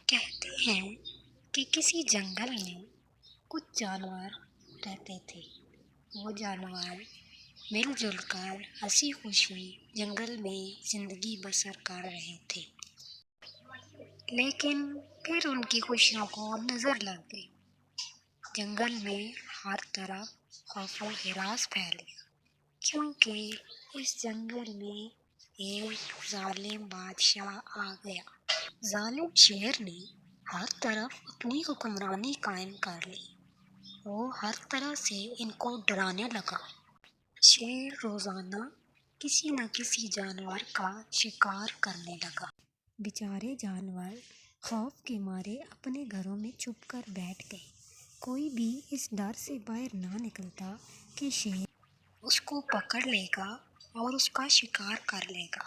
کہتے ہیں کہ کسی جنگل میں کچھ جانور رہتے تھے۔ وہ جانور مل جل کر ہنسی خوشی جنگل میں زندگی بسر کر رہے تھے، لیکن پھر ان کی خوشیوں کو نظر لگ گئی۔ جنگل میں ہر طرف خوف و ہراس پھیل گیا، کیونکہ اس جنگل میں ایک ظالم بادشاہ آ گیا۔ ظالم شیر نے ہر طرف اپنی حکمرانی قائم کر لی۔ وہ ہر طرح سے ان کو ڈرانے لگا۔ شیر روزانہ کسی نہ کسی جانور کا شکار کرنے لگا۔ بیچارے جانور خوف کے مارے اپنے گھروں میں چھپ کر بیٹھ گئے۔ کوئی بھی اس ڈر سے باہر نہ نکلتا کہ شیر اس کو پکڑ لے گا اور اس کا شکار کر لے گا۔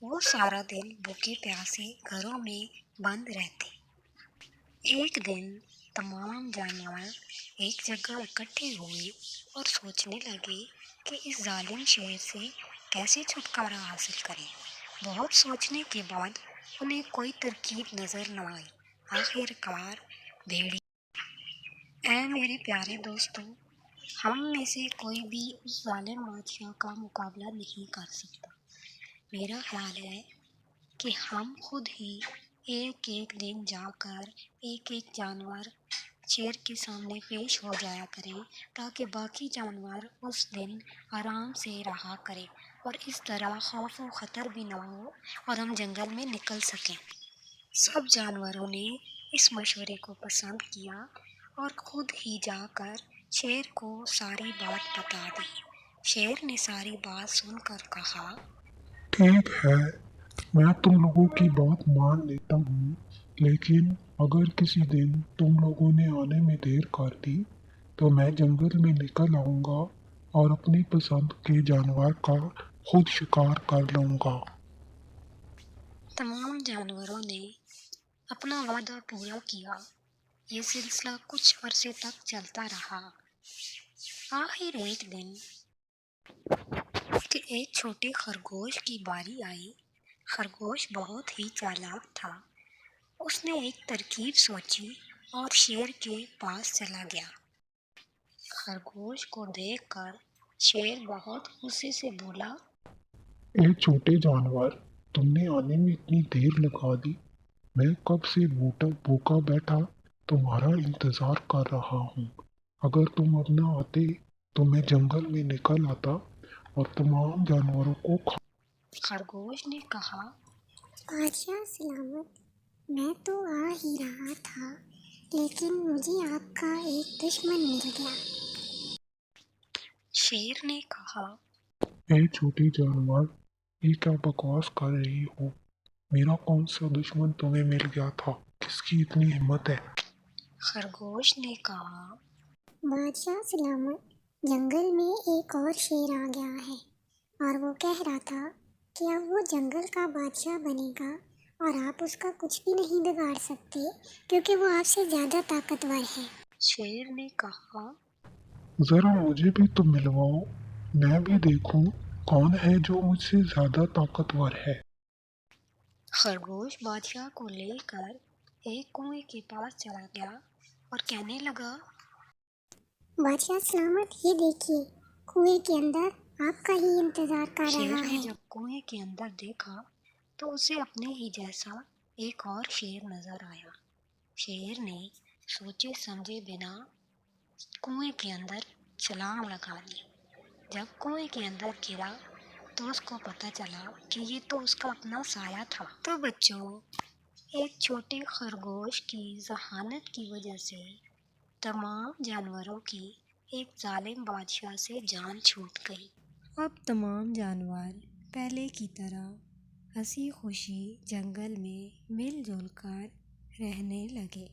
وہ سارا دن بھوکے پیاسے گھروں میں بند رہتے۔ ایک دن تمام جانور ایک جگہ اکٹھے ہوئے اور سوچنے لگے کہ اس ظالم شیر سے کیسے چھٹکارا حاصل کریں۔ بہت سوچنے کے بعد انہیں کوئی ترکیب نظر نہ آئی۔ آخر کار بھیڑیا اے میرے پیارے دوستو، ہم میں سے کوئی بھی اس ظالم بادشاہ کا مقابلہ نہیں کر سکتا۔ میرا خیال ہے کہ ہم خود ہی ایک ایک دن جا کر ایک ایک جانور شیر کے سامنے پیش ہو جایا کریں، تاکہ باقی جانور اس دن آرام سے رہا کریں اور اس طرح خوف و خطر بھی نہ ہو اور ہم جنگل میں نکل سکیں۔ سب جانوروں نے اس مشورے کو پسند کیا اور خود ہی جا کر شیر کو ساری بات بتا دی۔ شیر نے ساری بات سن کر کہا، ٹھیک ہے، میں تم لوگوں کی بات مان لیتا ہوں، لیکن اگر کسی دن تم لوگوں نے آنے میں دیر کر دی تو میں جنگل میں نکل آؤں گا اور اپنی پسند کے جانور کا خود شکار کر لوں گا۔ تمام جانوروں نے اپنا وعدہ پورا کیا۔ یہ سلسلہ کچھ عرصے تک چلتا رہا۔ آخر ایک دن کہ ایک چھوٹے خرگوش کی باری آئی۔ خرگوش بہت ہی چالاک تھا۔ اس نے ایک ترکیب سوچی اور شیر کے پاس چلا گیا۔ خرگوش کو دیکھ کر شیر بہت غصے سے بولا، اے چھوٹے جانور، تم نے آنے میں اتنی دیر لگا دی۔ میں کب سے بھوکا بیٹھا تمہارا انتظار کر رہا ہوں۔ اگر تم اب نہ آتے تو میں جنگل میں نکل آتا اور تمام جانوروں کو کھا۔ خرگوش نے کہا، بادشاہ سلامت، میں تو آ ہی رہا تھا، لیکن مجھے آپ کا ایک دشمن مل گیا۔ شیر نے کہا، اے چھوٹے جانور، یہ کیا بکواس کر رہی ہو؟ میرا کون سا دشمن تمہیں مل گیا تھا؟ کس کی اتنی ہمت ہے؟ خرگوش نے کہا، بادشاہ سلامت، جنگل میں ایک اور شیر آ گیا ہے اور وہ کہہ رہا تھا کہ اب وہ جنگل کا بادشاہ بنے گا اور آپ اس کا کچھ بھی نہیں بگاڑ سکتے، کیونکہ وہ آپ سے زیادہ طاقتور ہے۔ شیر نے کہا، ذرا مجھے بھی تو ملواؤ، میں بھی دیکھوں کون ہے جو مجھ سے زیادہ طاقتور ہے۔ خرگوش بادشاہ کو لے کر ایک کنویں کے پاس چلا گیا اور کہنے لگا، بادشاہ سلامت، یہ دیکھیے، کنویں کے اندر آپ کا ہی انتظار کر شیر رہا نے ہے۔ جب کنویں کے اندر دیکھا تو اسے اپنے ہی جیسا ایک اور شیر نظر آیا۔ شیر نے سوچے سمجھے بنا کنویں کے اندر چھلانگ لگا دی۔ جب کنویں کے اندر گرا تو اس کو پتہ چلا کہ یہ تو اس کا اپنا سایہ تھا۔ تو بچوں، ایک چھوٹے خرگوش کی ذہانت کی وجہ سے تمام جانوروں کی ایک ظالم بادشاہ سے جان چھوٹ گئی۔ اب تمام جانور پہلے کی طرح ہنسی خوشی جنگل میں مل جل کر رہنے لگے۔